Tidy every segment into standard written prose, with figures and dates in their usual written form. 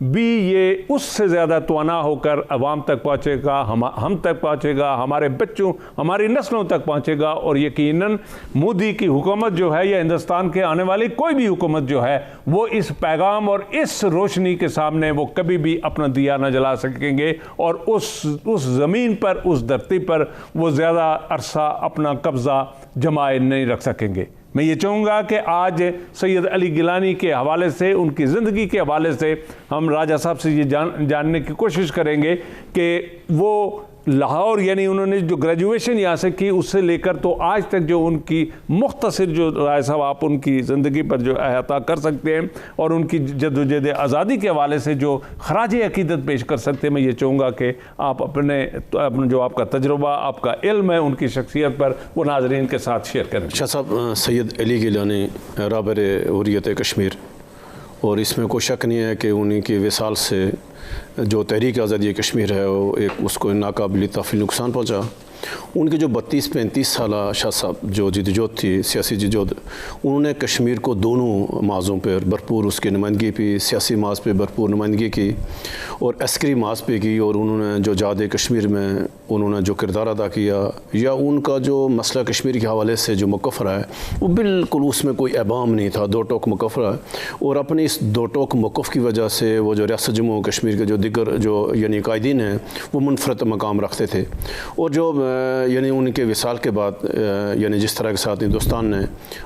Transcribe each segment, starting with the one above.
بھی یہ اس سے زیادہ توانا ہو کر عوام تک پہنچے گا، ہم تک پہنچے گا، ہمارے بچوں، ہماری نسلوں تک پہنچے گا، اور یقیناً مودی کی حکومت جو ہے یا ہندوستان کے آنے والی کوئی بھی حکومت جو ہے وہ اس پیغام اور اس روشنی کے سامنے وہ کبھی بھی اپنا دیا نہ جلا سکیں گے، اور اس زمین پر، اس دھرتی پر وہ زیادہ عرصہ اپنا قبضہ جمائے نہیں رکھ سکیں گے۔ میں یہ چاہوں گا کہ آج سید علی گیلانی کے حوالے سے، ان کی زندگی کے حوالے سے ہم راجہ صاحب سے یہ جاننے کی کوشش کریں گے کہ وہ لاہور، یعنی انہوں نے جو گریجویشن یہاں سے کی اس سے لے کر تو آج تک جو ان کی مختصر جو رائے صاحب آپ ان کی زندگی پر جو احاطہ کر سکتے ہیں اور ان کی جدوجہد آزادی کے حوالے سے جو خراج عقیدت پیش کر سکتے ہیں، میں یہ چاہوں گا کہ آپ اپنے جو آپ کا تجربہ، آپ کا علم ہے ان کی شخصیت پر، وہ ناظرین کے ساتھ شیئر کریں۔ شاہ صاحب، سید علی گیلانی رہبر حریت کشمیر، اور اس میں کوئی شک نہیں ہے کہ انہی کی وصال سے جو تحریک آزادی کشمیر ہے وہ اس کو ناقابل تحمل نقصان پہنچا۔ ان کے جو 32-35 سالہ شاہ صاحب جو جدوجہد تھی، سیاسی جدوجہد، انہوں نے کشمیر کو دونوں محاذوں پر بھرپور اس کی نمائندگی کی، سیاسی محاذ پہ بھرپور نمائندگی کی اور عسکری محاذ پہ کی، اور انہوں نے جو جہاد کشمیر میں انہوں نے جو کردار ادا کیا، یا ان کا جو مسئلہ کشمیر کے حوالے سے جو موقف رہا ہے وہ بالکل اس میں کوئی ابہام نہیں تھا، دو ٹوک موقف رہا ہے، اور اپنے اس دو ٹوک موقف کی وجہ سے وہ جو ریاست جموں و کشمیر کے جو دیگر جو یعنی قائدین ہیں وہ منفرد مقام رکھتے تھے، اور جو یعنی ان کے وصال کے بعد یعنی جس طرح کے ساتھ ہندوستان نے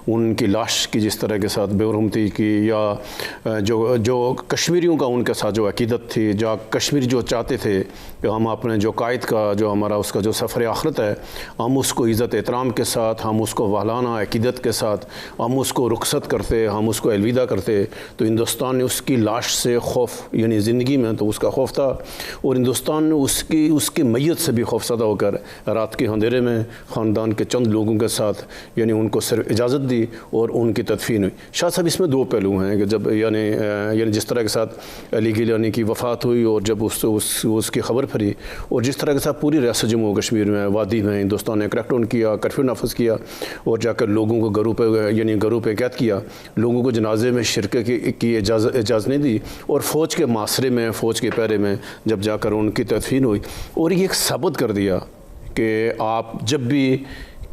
ان کی لاش کی جس طرح کے ساتھ بے رحمتی کی، یا جو کشمیریوں کا ان کے ساتھ جو عقیدت تھی، جو کشمیری جو چاہتے تھے کہ ہم اپنے جو قائد کا جو ہمارا اس کا جو سفر آخرت ہے ہم اس کو عزت احترام کے ساتھ، ہم اس کو والہانہ عقیدت کے ساتھ ہم اس کو رخصت کرتے، ہم اس کو الوداع کرتے، تو ہندوستان نے اس کی لاش سے خوف، یعنی زندگی میں تو اس کا خوف تھا، اور ہندوستان نے اس کی میت سے بھی خوف زدہ ہو کر رات کے اندھیرے میں خاندان کے چند لوگوں کے ساتھ یعنی ان کو صرف اجازت دی اور ان کی تدفین ہوئی۔ شاہ صاحب اس میں دو پہلو ہیں کہ جب یعنی جس طرح کے ساتھ علی گیلانی کی وفات ہوئی اور جب اس کی خبر پھری، اور جس طرح کے ساتھ پوری ریاست جموں و کشمیر میں وادی میں ہندوستان نے کریک ڈاؤن کیا، کرفیو نافذ کیا، اور جا کر لوگوں کو گھروں پہ قید کیا، لوگوں کو جنازے میں شرکت کی اجازت نہیں دی، اور فوج کے معاشرے میں، فوج کے پیرے میں جب جا کر ان کی تدفین ہوئی، اور یہ ایک ثابت کر دیا کہ آپ جب بھی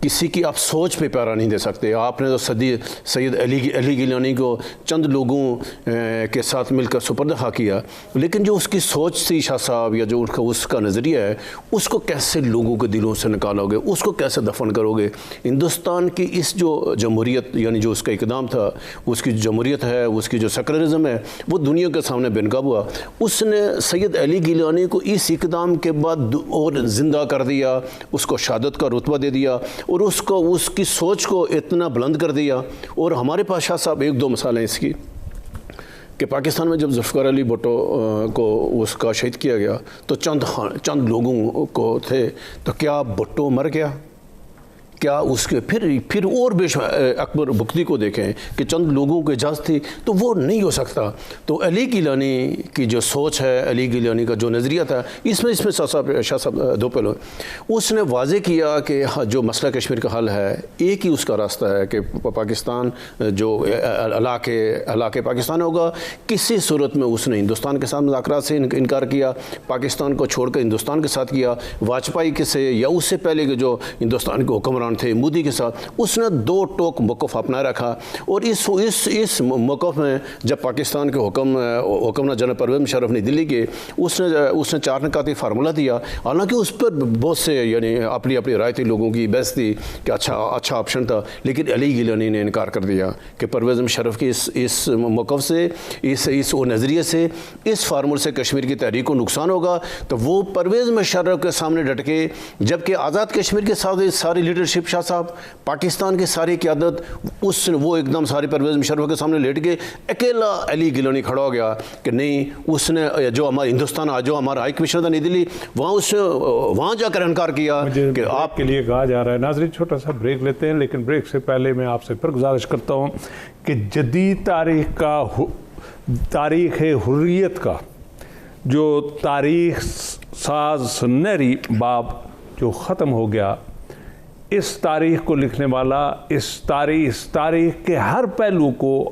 کسی کی آپ سوچ پہ پیرا نہیں دے سکتے۔ آپ نے تو سید علی گیلانی کو چند لوگوں کے ساتھ مل کر سپرد خاک کیا، لیکن جو اس کی سوچ تھی شاہ صاحب، یا جو اس کا نظریہ ہے، اس کو کیسے لوگوں کے دلوں سے نکالو گے، اس کو کیسے دفن کرو گے؟ ہندوستان کی اس جو جمہوریت، یعنی جو اس کا اقدام تھا، اس کی جمہوریت ہے، اس کی جو سیکولرزم ہے، وہ دنیا کے سامنے بے نقاب ہوا۔ اس نے سید علی گیلانی کو اس اقدام کے بعد اور زندہ کر دیا، اس کو شہادت کا رتبہ دے دیا، اور اس کی سوچ کو اتنا بلند کر دیا۔ اور ہمارے پاس شاہ صاحب ایک دو مثالیں اس کی کہ پاکستان میں جب ذوالفقار علی بھٹو کو اس کا شہید کیا گیا تو چند لوگوں کو تھے، تو کیا بھٹو مر گیا؟ کیا اس کے پھر اور بے اکبر بختی کو دیکھیں کہ چند لوگوں کی اجازت تھی، تو وہ نہیں ہو سکتا۔ تو علی گیلانی کی جو سوچ ہے، علی گیلانی کا جو نظریہ تھا، اس میں شاہ صاحب دو پہلو، اس نے واضح کیا کہ جو مسئلہ کشمیر کا حل ہے، ایک ہی اس کا راستہ ہے کہ پاکستان جو علاقے پاکستان ہوگا، کسی صورت میں اس نے ہندوستان کے ساتھ مذاکرات سے انکار کیا، پاکستان کو چھوڑ کر ہندوستان کے ساتھ کیا، واجپئی کے سے یا اس سے پہلے کے جو ہندوستان کے حکمران تھے مودی کے ساتھ، اس نے دو ٹوک موقف اپنا رکھا۔ اور اس موقف میں جب پاکستان کے حکمراں جنرل پرویز مشرف نے دلی کے اس نے 4 نکاتی فارمولہ دیا، حالانکہ اس پر بہت سے یعنی اپنی رائے تھی، لوگوں کی بحث تھی کہ اچھا آپشن تھا، لیکن علی گیلانی نے انکار کر دیا کہ پرویز مشرف کی اس موقف سے، اس نظریے سے، اس فارمولے سے کشمیر کی تحریک کو نقصان ہوگا۔ تو وہ پرویز مشرف کے سامنے ڈٹ کے، جبکہ آزاد کشمیر کے ساتھ ساری لیڈرشپ شاہ صاحب، پاکستان کی ساری قیادت، وہ ایک دم ساری پرویز مشرف کے سامنے لیٹ کے اکیلا علی گیلانی کھڑا ہو گیا کہ نہیں، اس نے جو ہمارا ہندوستان جو ہمارا ہائی کمشنر تھا نئی دلی، وہاں جا کر انکار کیا کہ آپ کے لیے کہا جا رہا ہے۔ ناظرین چھوٹا سا بریک لیتے ہیں، لیکن بریک سے پہلے میں آپ سے پھر گزارش کرتا ہوں کہ جدید تاریخ حریت کا جو تاریخ ساز سنہری باب جو ختم ہو گیا، اس تاریخ کو لکھنے والا اس تاریخ کے ہر پہلو کو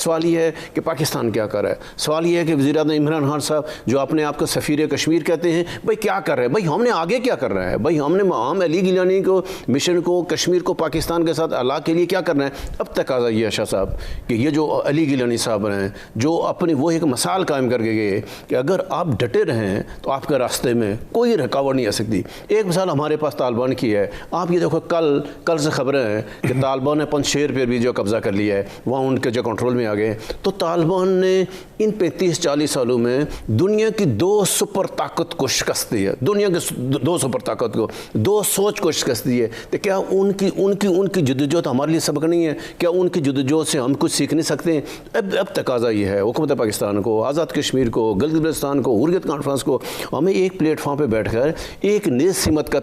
سوال یہ ہے کہ پاکستان کیا کر رہا ہے. سوال یہ ہے کہ وزیر اعظم عمران خان صاحب جو اپنے آپ کو سفیر کشمیر کہتے ہیں, بھائی کیا کر رہے ہیں؟ بھائی ہم نے آگے کیا کر رہا ہے؟ بھائی ہم علی گیلانی کو مشن کو کشمیر کو پاکستان کے ساتھ اللہ کے لیے کیا کرنا ہے؟ اب تقاضا یہ ہے شاہ صاحب کہ یہ جو علی گیلانی صاحب ہیں جو اپنی وہ ایک مثال قائم کر کے گئے کہ اگر آپ ڈٹے رہیں تو آپ کے راستے میں کوئی رکاوٹ نہیں آ سکتی. ایک مثال ہمارے پاس طالبان کی ہے. آپ یہ دیکھو کل سے خبریں ہیں کہ طالبان نے پنجشیر پہ بھی جو قبضہ کر لیا ہے, وہاں ان کے جو کنٹرول میں آ گئے. تو طالبان نے ان 35-40 سالوں میں دنیا کی 2 سپر طاقت کو شکست دی ہے. دنیا کے 2 سپر طاقت کو 2 سوچ کو شکست دی ہے. تو کیا ان کی جدوجہد ہمارے لیے سبق نہیں ہے؟ کیا ان کی جدوجہد سے ہم کچھ سیکھ نہیں سکتے ہیں؟ اب تقاضا یہ ہے حکومت پاکستان کو, آزاد کشمیر کو, گلگت بلتستان کو, حریت کانفرنس کو, ہمیں ایک پلیٹ فارم پہ بیٹھ کر ایک نئی سمت کا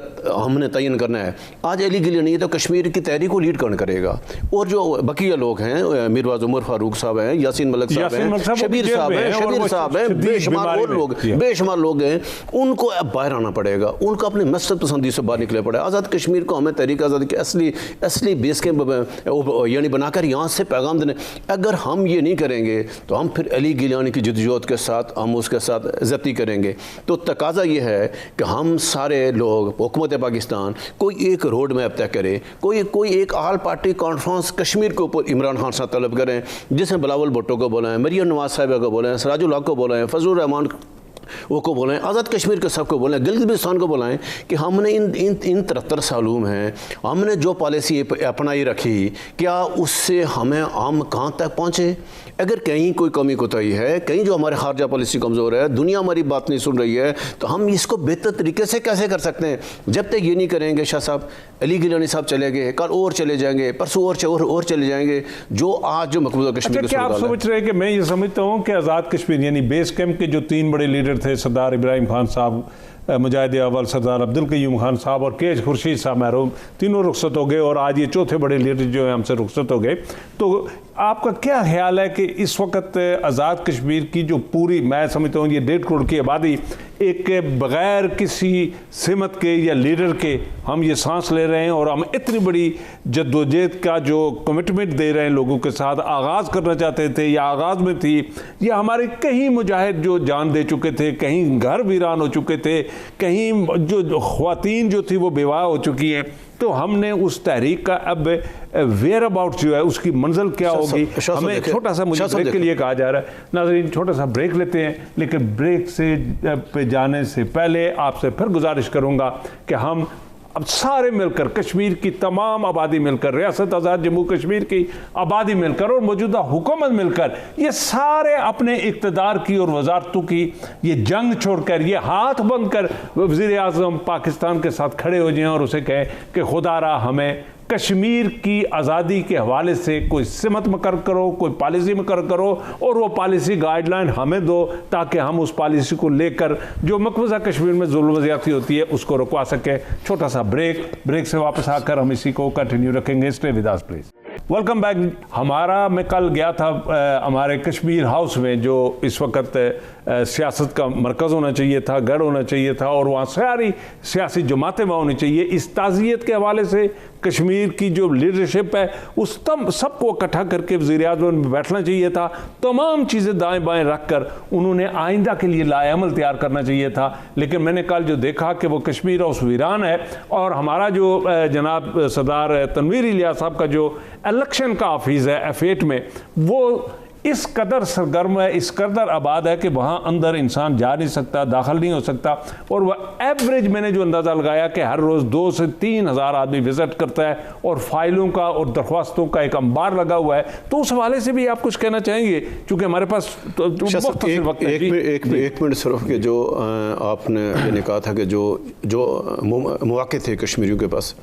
ہم نے تعین کرنا ہے. آج علی گیلانی ہے تو کشمیر کی تحریک کو لیڈ کون کرے گا؟ اور جو بقیہ لوگ ہیں, میرواز عمر فاروق صاحب ہیں, یاسین ملک صاحب ہیں, شبیر صاحب ہیں, بے شمار لوگ ہیں, ان کو اب باہر آنا پڑے گا. ان کو اپنے مقصد پسندی سے باہر نکلے پڑے. آزاد کشمیر کو ہمیں تحریک آزادی کے اصلی بیس کے یعنی بنا کر یہاں سے پیغام دینے. اگر ہم یہ نہیں کریں گے تو ہم پھر علی گیلانی کی جدوجہد کے ساتھ ہم اس کے ساتھ زیادتی کریں گے. تو تقاضا یہ ہے کہ ہم سارے لوگ, حکومت پاکستان کوئی ایک روڈ میپ طے کرے, کوئی ایک آل پارٹی کانفرنس کشمیر کے اوپر عمران خان صاحب طلب کریں, جس میں بلاول بھٹو کو بولائیں, مریم نواز صاحبہ کو بولائیں, سراج الحق کو بولائیں, فضل الرحمان وہ کو بولائیں, آزاد کشمیر کے سب کو بولائیں, گلگت بلتستان کو بولائیں کہ ہم نے ان 73 سالوں میں ہم نے جو پالیسی اپنائی رکھی, کیا اس سے ہم کہاں تک پہنچے؟ اگر کہیں کوئی کمی کوتاہی ہے, کہیں جو ہمارے خارجہ پالیسی کمزور ہے, دنیا ہماری بات نہیں سن رہی ہے, تو ہم اس کو بہتر طریقے سے کیسے کر سکتے ہیں؟ جب تک یہ نہیں کریں گے شاہ صاحب, علی گیلانی صاحب چلے گئے, کل اور چلے جائیں گے, پرسوں اور چلے جائیں گے, جو آج جو مقبوضہ کشمیر کیا آپ سمجھ رہے ہیں کہ میں یہ سمجھتا ہوں کہ آزاد کشمیر یعنی بیس کیمپ کے جو 3 بڑے لیڈر تھے, سردار ابراہیم خان صاحب, مجاہد اول سردار عبدالقیوم خان صاحب اور کے ایچ خورشید صاحب محروم, تینوں رخصت ہو گئے, اور آج یہ چوتھے بڑے لیڈر جو ہیں ہم سے رخصت ہو گئے. تو آپ کا کیا خیال ہے کہ اس وقت آزاد کشمیر کی جو پوری, میں سمجھتا ہوں یہ 1.5 کروڑ کی آبادی, ایک بغیر کسی سمت کے یا لیڈر کے ہم یہ سانس لے رہے ہیں, اور ہم اتنی بڑی جدوجہد کا جو کمٹمنٹ دے رہے ہیں لوگوں کے ساتھ, آغاز کرنا چاہتے تھے یا آغاز میں تھی, یا ہمارے کہیں مجاہد جو جان دے چکے تھے, کہیں گھر ویران ہو چکے تھے, کہیں جو خواتین جو تھی وہ بیوہ ہو چکی ہیں, تو ہم نے اس تحریک کا اب ویئر اباؤٹ جو ہے اس کی منزل کیا ہوگی؟ ہمیں چھوٹا سا, مجھے بریک کے لیے کہا جا رہا ہے. ناظرین چھوٹا سا بریک لیتے ہیں, لیکن بریک سے پہ جانے سے پہلے آپ سے پھر گزارش کروں گا کہ ہم اب سارے مل کر, کشمیر کی تمام آبادی مل کر, ریاست آزاد جموں کشمیر کی آبادی مل کر اور موجودہ حکومت مل کر, یہ سارے اپنے اقتدار کی اور وزارتوں کی یہ جنگ چھوڑ کر, یہ ہاتھ بند کر وزیر اعظم پاکستان کے ساتھ کھڑے ہو جائیں اور اسے کہیں کہ خدا را ہمیں کشمیر کی آزادی کے حوالے سے کوئی سمت مقرر کرو, کوئی پالیسی مقرر کرو, اور وہ پالیسی گائیڈ لائن ہمیں دو تاکہ ہم اس پالیسی کو لے کر جو مقبوضہ کشمیر میں ظلم و زیادتی ہوتی ہے اس کو رکوا سکیں. چھوٹا سا بریک سے واپس آ کر ہم اسی کو کنٹینیو رکھیں گے. Stay with us please. Welcome back. میں کل گیا تھا ہمارے کشمیر ہاؤس میں, جو اس وقت سیاست کا مرکز ہونا چاہیے تھا, گڑھ ہونا چاہیے تھا, اور وہاں ساری سیاسی جماعتیں وہاں ہونی چاہیے. اس تعزیت کے حوالے سے کشمیر کی جو لیڈرشپ ہے اس سب کو اکٹھا کر کے وزیر اعظم میں بیٹھنا چاہیے تھا. تمام چیزیں دائیں بائیں رکھ کر انہوں نے آئندہ کے لیے لائحہ عمل تیار کرنا چاہیے تھا. لیکن میں نے کل جو دیکھا کہ وہ کشمیر ہاؤس ویران ہے, اور ہمارا جو جناب سردار تنویر الیاس صاحب کا جو الیکشن کا آفس ہے F8 میں, وہ اس قدر سرگرم ہے, اس قدر آباد ہے کہ وہاں اندر انسان جا نہیں سکتا, داخل نہیں ہو سکتا, اور وہ ایوریج میں نے جو اندازہ لگایا کہ ہر روز 2 سے 3 ہزار آدمی وزٹ کرتا ہے, اور فائلوں کا اور درخواستوں کا ایک انبار لگا ہوا ہے. تو اس حوالے سے بھی آپ کچھ کہنا چاہیں گے, چونکہ ہمارے پاس مختصر وقت ہے. ایک منٹ صرف کہ جو آپ نے کہا تھا کہ جو مواقع تھے کشمیریوں کے پاس,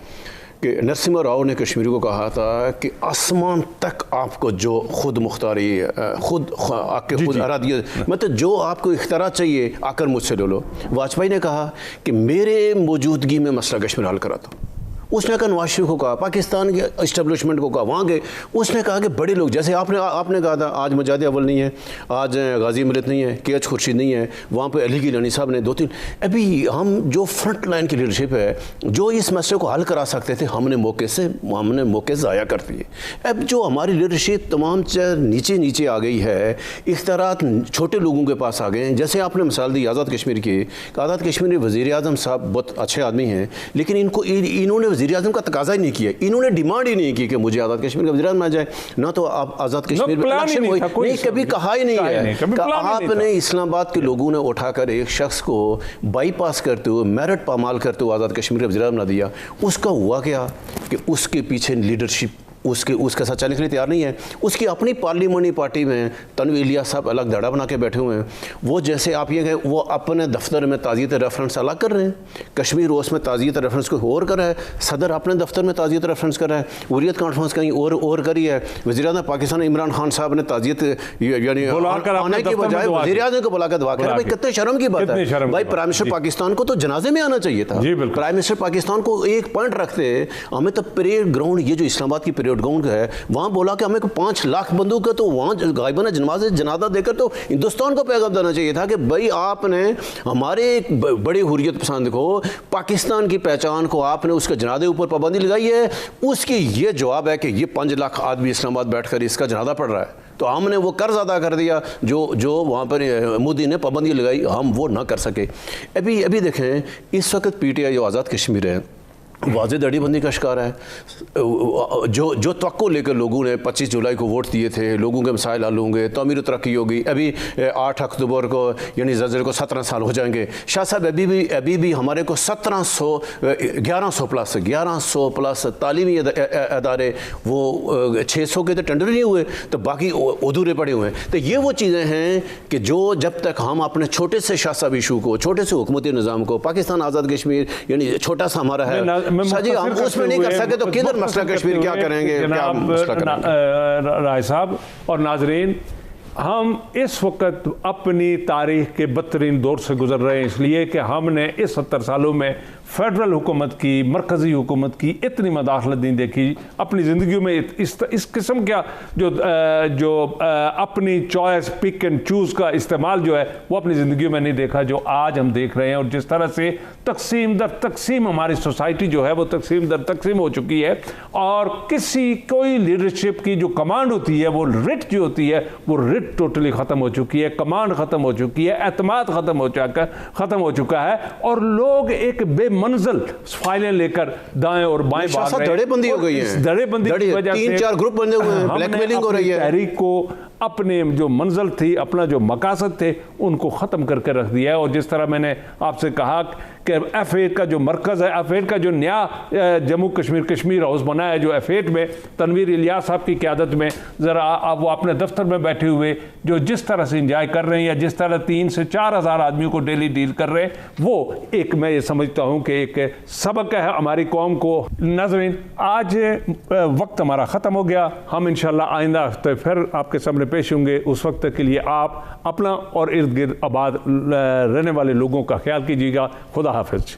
کہ نرسمہ راؤ نے کشمیری کو کہا تھا کہ آسمان تک آپ کو جو خود مختاری, خود ارادیت, مطلب جو آپ کو اختیار چاہیے آ کر مجھ سے لے لو. واجپئی نے کہا کہ میرے موجودگی میں مسئلہ کشمیر حل کراتا ہوں. اس نے کہا نواز شریف کو کہا, پاکستان کے اسٹیبلشمنٹ کو کہا, وہاں گئے, اس نے کہا کہ بڑے لوگ جیسے آپ نے کہا تھا, آج مجاہد اول نہیں ہے, آج غازی ملت نہیں ہے, KH خورشید نہیں ہے, وہاں پہ علی گیلانی صاحب نے 2-3, ابھی ہم جو فرنٹ لائن کی لیڈرشپ ہے جو اس مسئلے کو حل کرا سکتے تھے, ہم نے موقع ضائع کر دیے. اب جو ہماری لیڈرشپ تمام نیچے آ گئی ہے, اختیارات چھوٹے لوگوں کے پاس آ گئے ہیں. جیسے آپ نے مثال دی آزاد کشمیر کی, آزاد کشمیر وزیر اعظم صاحب بہت اچھے آدمی ہیں, لیکن انہوں نے وزیر اعظم کا تقاضا ہی نہیں کیا, انہوں نے ڈیمانڈ ہی نہیں کی کہ مجھے آزاد کشمیر کا وزیر اعظم آ جائے. نہ تو آپ آزاد کشمیر میں الیکشن نہیں, کبھی کہا ہی نہیں ہے. آپ نے اسلام آباد کے لوگوں نے اٹھا کر ایک شخص کو بائی پاس کرتے ہوئے, میرٹ پامال کرتے ہوئے آزاد کشمیر کا وزیر اعظم نہ دیا. اس کا ہوا کیا کہ اس کے پیچھے لیڈرشپ اس کے ساتھ چلنے کے لیے تیار نہیں ہے. اس کی اپنی پارلیمنٹری پارٹی میں تنویر الیاس صاحب الگ دھڑا بنا کے بیٹھے ہوئے ہیں. وہ جیسے آپ یہ کہ وہ اپنے دفتر میں تعزیت ریفرنس الگ کر رہے ہیں, کشمیر روز میں تعزیت ریفرنس کوئی اور کر رہا ہے, صدر اپنے دفتر میں تعزیت ریفرنس کر رہا ہے, حریت کانفرنس کہیں اور کری ہے, وزیر اعظم پاکستان عمران خان صاحب نے تعزیت یعنی آنے کے بجائے وزیر اعظم کو بلا کر دعا کر. بھائی کتنے شرم کی بات ہے بھائی, پرائم منسٹر پاکستان کو تو جنازے میں آنا چاہیے تھا. پرائم منسٹر پاکستان کو ایک پوائنٹ رکھتے, ہمیں تو پریڈ گراؤنڈ, یہ جو اسلام آباد کی پریڈ گراؤنڈ ہے, وہاں بولا کہ ہمیں 5 لاکھ بندوق ہے, تو وہاں غائبانہ جنازہ دے کر تو ہندوستان کو پیغام دینا چاہیے تھا کہ بھائی آپ نے ہمارے ایک بڑے حریت پسند کو, پاکستان کی پہچان کو آپ نے اس کے جنازے اوپر پابندی لگائی ہے. اس کی یہ جواب ہے کہ یہ 5 لاکھ آدمی اسلام آباد بیٹھ کر اس کا جنازہ پڑھ رہا ہے, تو ہم نے وہ قرض ادا کر دیا جو وہاں پر مودی نے پابندی لگائی, ہم وہ نہ کر سکے. ابھی دیکھیں اس وقت PTI جو آزاد کشمیر ہے واضح دڑی بندی کا شکار ہے. جو توقع لے کر لوگوں نے 25 جولائی کو ووٹ دیے تھے, لوگوں کے مسائل حل ہوں گے, تعمیر و ترقی ہوگی, ابھی 8 اکتوبر کو یعنی زلزلے کو 17 سال ہو جائیں گے. شاہ صاحب ابھی بھی ہمارے کو 1100 پلس تعلیمی ادارے, وہ 600 کے تو ٹینڈر نہیں ہوئے, تو باقی ادھورے پڑے ہوئے ہیں. تو یہ وہ چیزیں ہیں کہ جو جب تک ہم اپنے چھوٹے سے شاہ صاحب ایشو کو, چھوٹے سے حکومتی نظام کو, پاکستان آزاد کشمیر یعنی چھوٹا سا ہمارا ہے, جی ہم اس میں نہیں کر سکے تو کدھر مسئلہ کشمیر کیا کریں گے. جناب رائے صاحب اور ناظرین, ہم اس وقت اپنی تاریخ کے بدترین دور سے گزر رہے ہیں, اس لیے کہ ہم نے اس 70 سالوں میں فیڈرل حکومت کی, مرکزی حکومت کی اتنی مداخلت نہیں دیکھی اپنی زندگیوں میں. اس قسم کا جو اپنی چوائس پک اینڈ چوز کا استعمال جو ہے وہ اپنی زندگیوں میں نہیں دیکھا جو آج ہم دیکھ رہے ہیں. اور جس طرح سے تقسیم در تقسیم ہماری سوسائٹی جو ہے وہ تقسیم در تقسیم ہو چکی ہے, اور کوئی لیڈرشپ کی جو کمانڈ ہوتی ہے, وہ رٹ جو ہوتی ہے, وہ رٹ ٹوٹلی ختم ہو چکی ہے, کمانڈ ختم ہو چکی ہے, اعتماد ختم ہو چکا ہے, اور لوگ ایک بے منزل فائلیں لے کر دائیں اور بائیں بھاگ رہے ہیں. دڑے بندی ہو گئی ہے, دڑے بندی کی وجہ سے 3-4 گروپ بنے ہوئے ہیں, بلیک میلنگ ہو رہی ہے. تحریک کو اپنے جو منزل تھی, اپنا جو مقاصد تھے, ان کو ختم کر کے رکھ دیا ہے. اور جس طرح میں نے آپ سے کہا کہ F8 کا جو مرکز ہے, F8 کا جو نیا جموں کشمیر ہاؤس بنا ہے, جو F8 میں تنویر الیاس صاحب کی قیادت میں, ذرا آپ وہ اپنے دفتر میں بیٹھے ہوئے جو جس طرح سے انجوائے کر رہے ہیں, یا جس طرح 3 سے 4 ہزار آدمیوں کو ڈیلی ڈیل کر رہے ہیں, وہ ایک میں یہ سمجھتا ہوں کہ ایک سبق ہے ہماری قوم کو. ناظرین, آج وقت ہمارا ختم ہو گیا. ہم انشاءاللہ آئندہ ہفتے پھر آپ کے سامنے پیش ہوں گے. اس وقت کے لیے آپ اپنا اور ارد گرد آباد رہنے والے لوگوں کا خیال کیجیے گا. خدا حافظ.